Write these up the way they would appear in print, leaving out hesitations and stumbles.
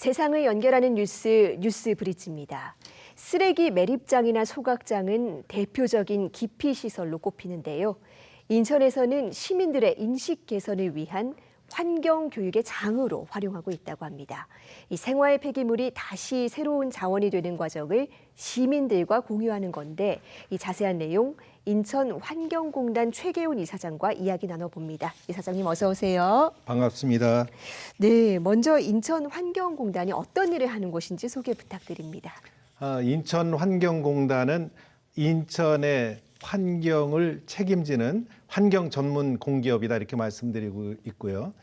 세상을 연결하는 뉴스 브릿지입니다. 쓰레기 매립장이나 소각장은 대표적인 기피시설로 꼽히는데요. 인천에서는 시민들의 인식 개선을 위한 환경교육의 장으로 활용하고 있다고 합니다. 이 생활 폐기물이 다시 새로운 자원이 되는 과정을 시민들과 공유하는 건데 이 자세한 내용 인천환경공단 최계훈 이사장과 이야기 나눠봅니다. 이사장님 어서 오세요. 반갑습니다. 네, 먼저 인천환경공단이 어떤 일을 하는 곳인지 소개 부탁드립니다. 인천환경공단은 인천의 환경을 책임지는 환경 전문 공기업이다 이렇게 말씀드리고 있고요.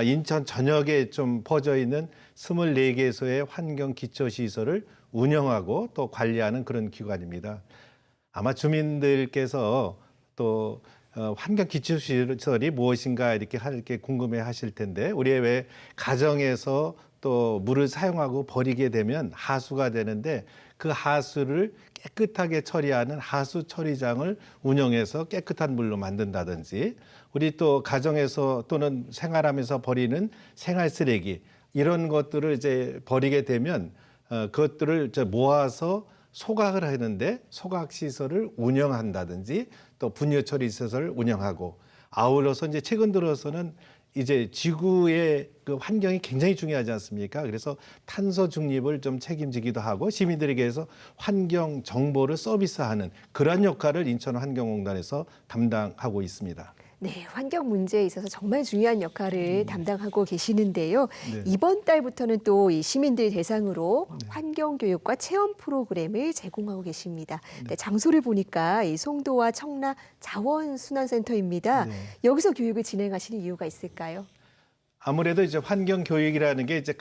인천 전역에 좀 퍼져 있는 24개소의 환경 기초시설을 운영하고 또 관리하는 그런 기관입니다. 아마 주민들께서 또 환경 기초시설이 무엇인가 이렇게 궁금해 하실 텐데 우리의 왜 가정에서 또 물을 사용하고 버리게 되면 하수가 되는데 그 하수를 깨끗하게 처리하는 하수 처리장을 운영해서 깨끗한 물로 만든다든지 우리 또 가정에서 또는 생활하면서 버리는 생활 쓰레기 이런 것들을 이제 버리게 되면 그것들을 이제 모아서 소각을 하는데 소각 시설을 운영한다든지 또 분유 처리 시설을 운영하고 아울러서 이제 최근 들어서는 이제 지구의 그 환경이 굉장히 중요하지 않습니까? 그래서 탄소 중립을 좀 책임지기도 하고 시민들에게서 환경 정보를 서비스하는 그런 역할을 인천환경공단에서 담당하고 있습니다. 네, 환경 문제에 있어서 정말 중요한 역할을 담당하고 계시는데요. 네. 이번 달부터는 또 이 시민들 대상으로 환경 교육과 체험 프로그램을 제공하고 계십니다. 네, 장소를 보니까 이 송도와 청라 자원순환센터입니다. 네. 여기서 교육을 진행하시는 이유가 있을까요? 아무래도 이제 환경 교육이라는 게 이제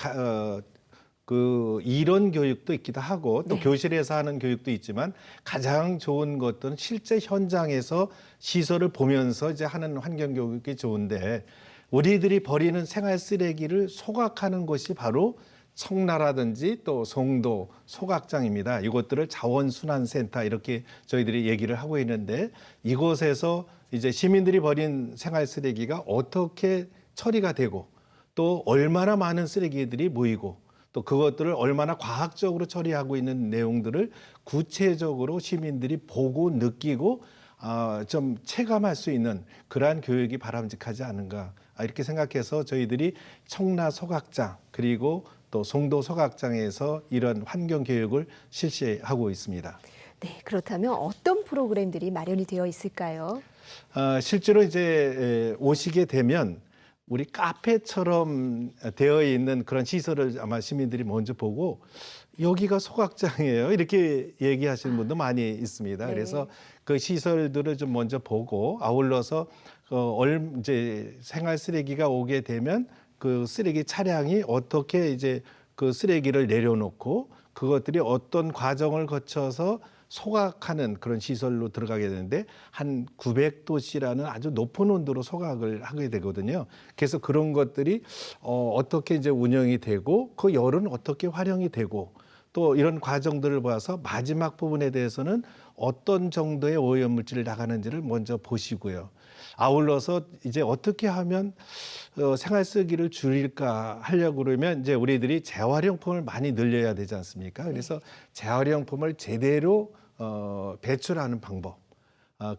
그 이론 교육도 있기도 하고 또 네. 교실에서 하는 교육도 있지만 가장 좋은 것들은 실제 현장에서 시설을 보면서 이제 하는 환경 교육이 좋은데 우리들이 버리는 생활 쓰레기를 소각하는 곳이 바로 청라라든지 또 송도 소각장입니다. 이것들을 자원순환센터 이렇게 저희들이 얘기를 하고 있는데 이곳에서 이제 시민들이 버린 생활 쓰레기가 어떻게 처리가 되고 또 얼마나 많은 쓰레기들이 모이고 또 그것들을 얼마나 과학적으로 처리하고 있는 내용들을 구체적으로 시민들이 보고 느끼고 좀 체감할 수 있는 그러한 교육이 바람직하지 않은가 이렇게 생각해서 저희들이 청라 소각장 그리고 또 송도 소각장에서 이런 환경 교육을 실시하고 있습니다. 네, 그렇다면 어떤 프로그램들이 마련이 되어 있을까요? 실제로 이제 오시게 되면 우리 카페처럼 되어 있는 그런 시설을 아마 시민들이 먼저 보고 여기가 소각장이에요 이렇게 얘기하시는 분도 많이 있습니다. 네. 그래서 그 시설들을 좀 먼저 보고 아울러서 이제 생활 쓰레기가 오게 되면 그 쓰레기 차량이 어떻게 이제 그 쓰레기를 내려놓고 그것들이 어떤 과정을 거쳐서 소각하는 그런 시설로 들어가게 되는데 한 900도씨라는 아주 높은 온도로 소각을 하게 되거든요. 그래서 그런 것들이 어떻게 이제 운영이 되고 그 열은 어떻게 활용이 되고 또 이런 과정들을 봐서 마지막 부분에 대해서는 어떤 정도의 오염물질이 나가는지를 먼저 보시고요. 아울러서 이제 어떻게 하면 생활 쓰기를 줄일까 하려고 그러면 이제 우리들이 재활용품을 많이 늘려야 되지 않습니까? 그래서 재활용품을 제대로 배출하는 방법,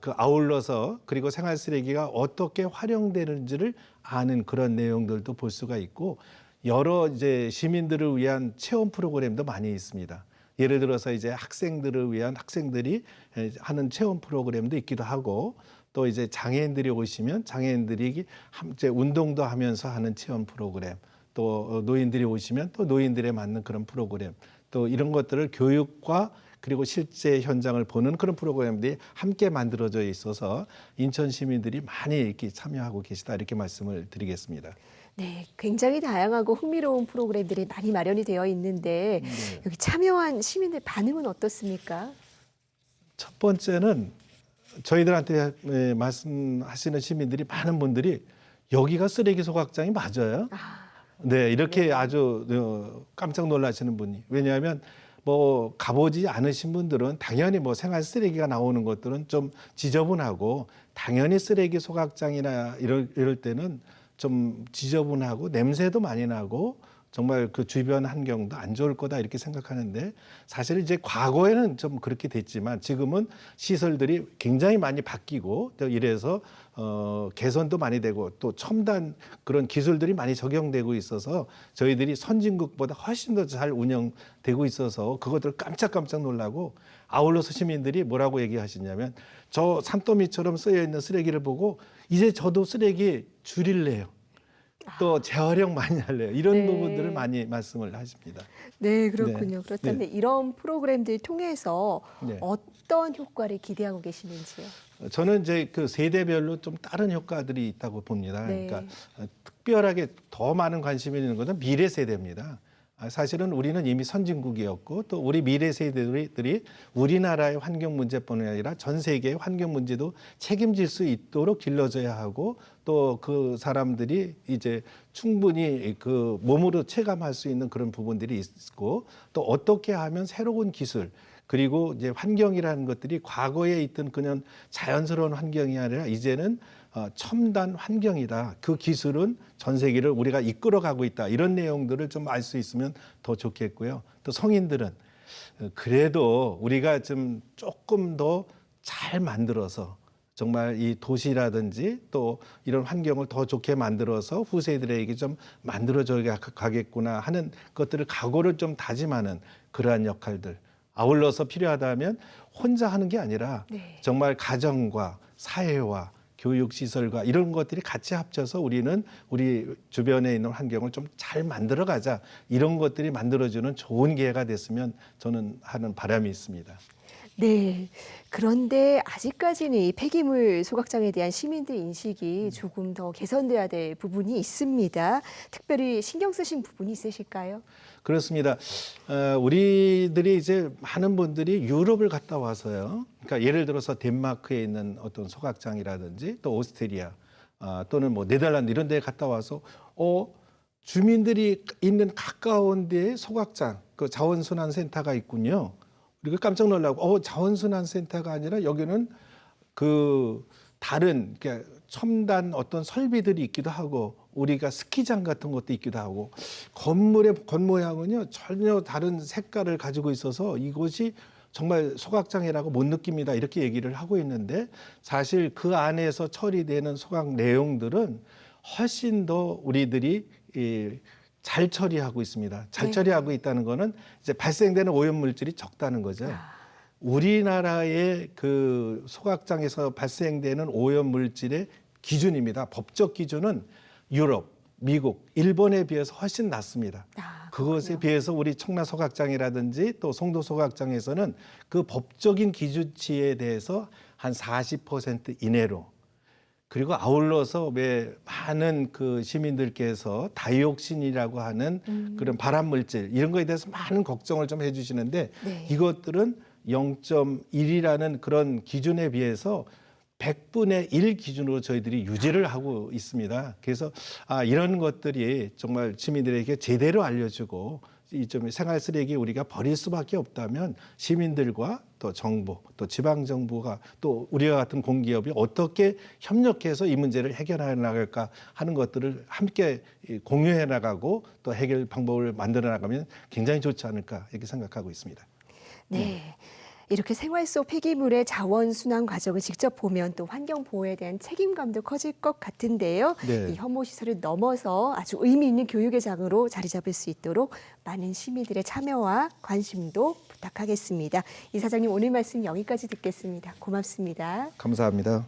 그 아울러서 그리고 생활 쓰레기가 어떻게 활용되는지를 아는 그런 내용들도 볼 수가 있고 여러 이제 시민들을 위한 체험 프로그램도 많이 있습니다. 예를 들어서 이제 학생들을 위한 학생들이 하는 체험 프로그램도 있기도 하고 또 이제 장애인들이 오시면 장애인들이 이제 운동도 하면서 하는 체험 프로그램 또 노인들이 오시면 또 노인들에 맞는 그런 프로그램 또 이런 것들을 교육과 그리고 실제 현장을 보는 그런 프로그램들이 함께 만들어져 있어서 인천 시민들이 많이 이렇게 참여하고 계시다 이렇게 말씀을 드리겠습니다. 네, 굉장히 다양하고 흥미로운 프로그램들이 많이 마련이 되어 있는데 여기 참여한 시민들 반응은 어떻습니까? 첫 번째는 저희들한테 말씀하시는 시민들이 많은 분들이 여기가 쓰레기 소각장이 맞아요? 네, 이렇게 아주 깜짝 놀라시는 분이. 왜냐하면 뭐 가보지 않으신 분들은 당연히 뭐 생활 쓰레기가 나오는 것들은 좀 지저분하고 당연히 쓰레기 소각장이나 이럴 때는 좀 지저분하고 냄새도 많이 나고 정말 그 주변 환경도 안 좋을 거다 이렇게 생각하는데 사실 이제 과거에는 좀 그렇게 됐지만 지금은 시설들이 굉장히 많이 바뀌고 또 이래서 개선도 많이 되고 또 첨단 그런 기술들이 많이 적용되고 있어서 저희들이 선진국보다 훨씬 더 잘 운영되고 있어서 그것들 깜짝깜짝 놀라고 아울러서 시민들이 뭐라고 얘기하시냐면 저 산더미처럼 쓰여 있는 쓰레기를 보고 이제 저도 쓰레기 줄일래요. 또 재활용 많이 할래요. 이런 네. 부분들을 많이 말씀을 하십니다. 네, 그렇군요. 네. 그렇다면 네. 이런 프로그램들 통해서 네. 어떤 효과를 기대하고 계시는지요? 저는 이제 그 세대별로 좀 다른 효과들이 있다고 봅니다. 네. 그러니까 특별하게 더 많은 관심이 있는 것은 미래 세대입니다. 사실은 우리는 이미 선진국이었고 또 우리 미래 세대들이 우리나라의 환경 문제뿐만 아니라 전 세계의 환경 문제도 책임질 수 있도록 길러져야 하고 또 그 사람들이 이제 충분히 그 몸으로 체감할 수 있는 그런 부분들이 있고 또 어떻게 하면 새로운 기술 그리고 이제 환경이라는 것들이 과거에 있던 그냥 자연스러운 환경이 아니라 이제는 첨단 환경이다. 그 기술은 전 세계를 우리가 이끌어가고 있다. 이런 내용들을 좀 알 수 있으면 더 좋겠고요. 또 성인들은 그래도 우리가 좀 조금 더 잘 만들어서 정말 이 도시라든지 또 이런 환경을 더 좋게 만들어서 후세들에게 좀 만들어져 가겠구나 하는 것들을 각오를 좀 다짐하는 그러한 역할들. 아울러서 필요하다면 혼자 하는 게 아니라 네. 정말 가정과 사회와 교육시설과 이런 것들이 같이 합쳐서 우리는 우리 주변에 있는 환경을 좀 잘 만들어가자. 이런 것들이 만들어주는 좋은 기회가 됐으면 저는 하는 바람이 있습니다. 네. 그런데 아직까지는 이 폐기물 소각장에 대한 시민들 인식이 조금 더 개선돼야 될 부분이 있습니다. 특별히 신경 쓰신 부분이 있으실까요? 그렇습니다. 우리들이 이제 많은 분들이 유럽을 갔다 와서요. 그러니까 예를 들어서 덴마크에 있는 어떤 소각장이라든지 또 오스트리아 또는 뭐 네덜란드 이런 데 갔다 와서 주민들이 있는 가까운 데에 소각장, 그 자원순환센터가 있군요. 그리고 깜짝 놀라고 자원순환센터가 아니라 여기는 그 다른 그러니까 첨단 어떤 설비들이 있기도 하고 우리가 스키장 같은 것도 있기도 하고 건물의 겉모양은요 전혀 다른 색깔을 가지고 있어서 이곳이 정말 소각장이라고 못 느낍니다. 이렇게 얘기를 하고 있는데 사실 그 안에서 처리되는 소각 내용들은 훨씬 더 우리들이 잘 처리하고 있습니다. 잘 네. 처리하고 있다는 거는 이제 발생되는 오염 물질이 적다는 거죠. 우리나라의 그 소각장에서 발생되는 오염 물질의 기준입니다. 법적 기준은 유럽, 미국, 일본에 비해서 훨씬 낮습니다. 그것에 그렇군요. 비해서 우리 청라 소각장이라든지 또 송도 소각장에서는 그 법적인 기준치에 대해서 한 40% 이내로 그리고 아울러서 왜 많은 그 시민들께서 다이옥신이라고 하는 그런 발암 물질 이런 거에 대해서 많은 걱정을 좀 해주시는데 네. 이것들은 0.1이라는 그런 기준에 비해서 100분의 1 기준으로 저희들이 유지를 하고 있습니다. 그래서 이런 것들이 정말 시민들에게 제대로 알려주고 이 좀 생활 쓰레기 우리가 버릴 수밖에 없다면 시민들과 또 정부, 또 지방 정부가 또 우리와 같은 공기업이 어떻게 협력해서 이 문제를 해결해 나갈까 하는 것들을 함께 공유해 나가고 또 해결 방법을 만들어 나가면 굉장히 좋지 않을까 이렇게 생각하고 있습니다. 네. 이렇게 생활 속 폐기물의 자원 순환 과정을 직접 보면 또 환경 보호에 대한 책임감도 커질 것 같은데요. 네. 이 혐오 시설을 넘어서 아주 의미 있는 교육의 장으로 자리 잡을 수 있도록 많은 시민들의 참여와 관심도 부탁하겠습니다. 이사장님 오늘 말씀 여기까지 듣겠습니다. 고맙습니다. 감사합니다.